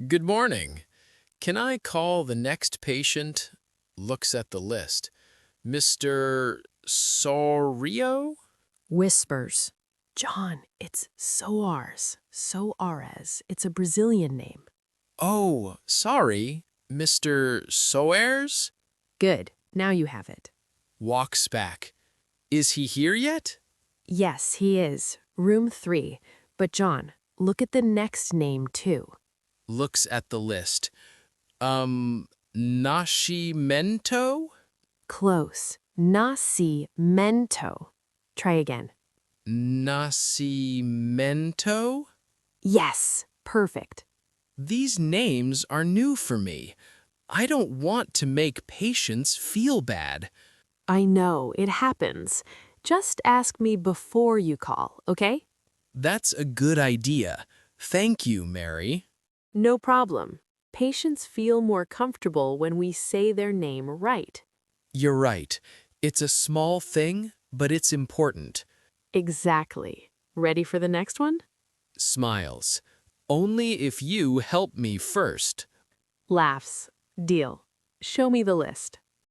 Good morning. Can I call the next patient? Looks at the list. Mr. Sor-ree-oh? Whispers. John, it's Soares. Soares. It's a Brazilian name. Oh, sorry. Mr. Soares? Good. Now you have it. Walks back. Is he here yet? Yes, he is. Room 3. But John, look at the next name too. Looks at the list. Nasci-MEN-to? Close. Nasci-MEN-to. Try again. Nasci-MEN-to? Yes, perfect. These names are new for me. I don't want to make patients feel bad. I know, it happens. Just ask me before you call, okay? That's a good idea. Thank you, Mary. No problem. Patients feel more comfortable when we say their name right. You're right. It's a small thing, but it's important. Exactly. Ready for the next one? Smiles. Only if you help me first. Laughs. Deal. Show me the list.